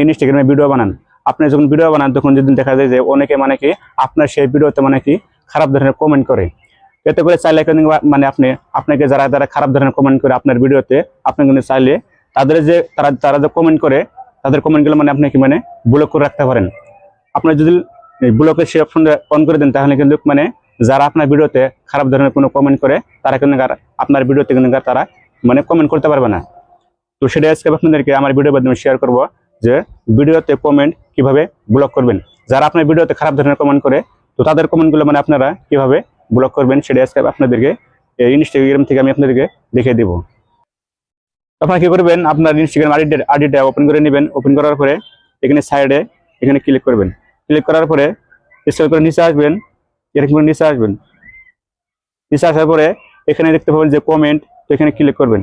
ইনস্টাগ্রামে ভিডিও বানান, আপনি যখন ভিডিও বানান তখন যদি দেখা যায় যে অনেকে মানে কি আপনার সেই ভিডিওতে মানে কি খারাপ ধরনের কমেন্ট করে, এতে করে চাইলে কিন্তু মানে আপনাকে যারা খারাপ ধরনের কমেন্ট করে আপনার ভিডিওতে, আপনি কিন্তু চাইলে তাদের যে তারা যে কমেন্ট করে তাদের কমেন্টগুলো মানে আপনি কি মানে ব্লক করে রাখতে পারেন। আপনি যদি ব্লকের সেই অপশনটা অন করে দেন তাহলে কিন্তু মানে যারা আপনার ভিডিওতে খারাপ ধরনের কোনো কমেন্ট করে তারা কিন্তু আপনার ভিডিওতে কিন্তু তারা মানে কমেন্ট করতে পারবে না। তো সেটা আজকে আপনাদেরকে আমার ভিডিওর মাধ্যমে শেয়ার করব যে ভিডিওতে কমেন্ট কিভাবে ব্লক করবেন। যারা আপনার ভিডিওতে খারাপ ধরনের কমেন্ট করে তো তাদের কমেন্টগুলো মানে আপনারা কিভাবে ব্লক করবেন সেটা আজকে আপনাদেরকে ইনস্টাগ্রাম থেকে আমি আপনাদেরকে দেখিয়ে দেবো। আপনারা কি করবেন, আপনার ইনস্টাগ্রাম আইডিটা ওপেন করে নেবেন। ওপেন করার পরে এখানে সাইডে এখানে ক্লিক করবেন। ক্লিক করার পরে স্ক্রল করে নিচে আসবেন, এরকম করে নিচে আসবেন। নিচে আসার পরে এখানে দেখতে পাবেন যে কমেন্ট, তো এখানে ক্লিক করবেন।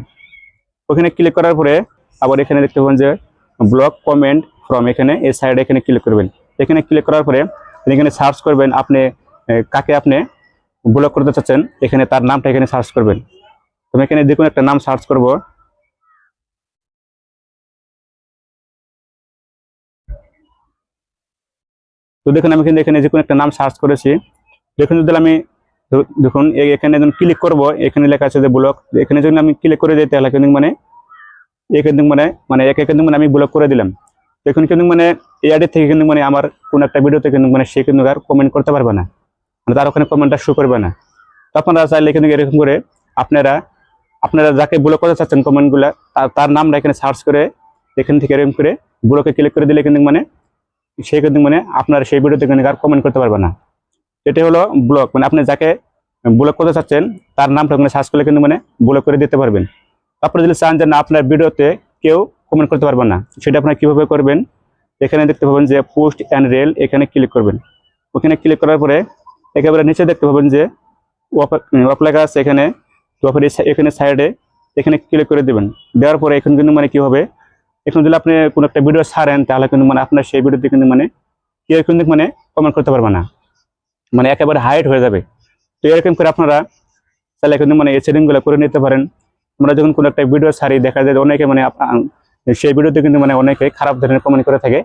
ওখানে ক্লিক করার পরে আবার এখানে দেখতে পাবেন যে ব্লক কমেন্ট ফ্রম, এখানে এই সাইডে এখানে ক্লিক করবেন। এখানে ক্লিক করার পরে এখানে সার্চ করবেন আপনি কাকে আপনি ব্লক করতে চাচ্ছেন, এখানে তার নামটা এখানে সার্চ করবেন। তো এখানে দেখুন একটা নাম সার্চ করব। তো দেখুন আমি কিন্তু এখানে যে কোনো একটা নাম সার্চ করেছি। দেখুন যদি আমি দেখুন এখানে যখন ক্লিক করব এখানে লেখা আছে যে ব্লক, এখানে যদি আমি ক্লিক করে দিই তাহলে কিন্তু মানে এখানে মানে একে কিন্তু মানে আমি ব্লক করে দিলাম। এখন কিন্তু মানে এই আইডি থেকে কিন্তু মানে আমার কোন একটা ভিডিওতে কিন্তু মানে সে কিন্তু আর কমেন্ট করতে পারবে না, মানে তার ওখানে কমেন্টটা শো করবে না। তো আপনারা চাইলে কিন্তু এরকম করে আপনারা আপনারা যাকে ব্লক করতে চাচ্ছেন কমেন্টগুলো তার নামটা এখানে সার্চ করে এখান থেকে এরকম করে ব্লকে ক্লিক করে দিলে কিন্তু মানে সে কিন্তু মানে আপনার সেই ভিডিওতে কিন্তু আর কমেন্ট করতে পারবে না। এটা হলো ব্লক, মানে আপনি যাকে ব্লক করতে চাচ্ছেন তার নামটা ওখানে সার্চ করলে কিন্তু মানে ব্লক করে দিতে পারবেন। তারপরে যদি চান যে না আপনার ভিডিওতে কেউ কমেন্ট করতে পারবেন না, সেটা আপনারা কিভাবে করবেন, এখানে দেখতে পাবেন যে পোস্ট অ্যান্ড রেল, এখানে ক্লিক করবেন। ওখানে ক্লিক করার পরে একেবারে নিচে দেখতে পাবেন যে অফ লেখা আছে এখানে, তো এখানে সাইডে এখানে ক্লিক করে দেবেন। দেওয়ার পরে এখন কিন্তু মানে কি হবে, এখন যদি আপনি কোনো একটা ভিডিও ছাড়েন তাহলে কিন্তু মানে আপনার সেই ভিডিওতে কিন্তু মানে কেউ কিন্তু মানে কমেন্ট করতে পারবে না, মানে একেবারে হাইড হয়ে যাবে। তো এরকম করে আপনারা তাহলে কিন্তু মানে এই সেটিংগুলো করে নিতে পারেন। আমরা যখন কোনো একটা ভিডিও ছাড়ি দেখা যায় অনেকে মানে সেই ভিডিওতে কিন্তু মানে অনেকে খারাপ ধরনের কমেন্ট করে থাকে।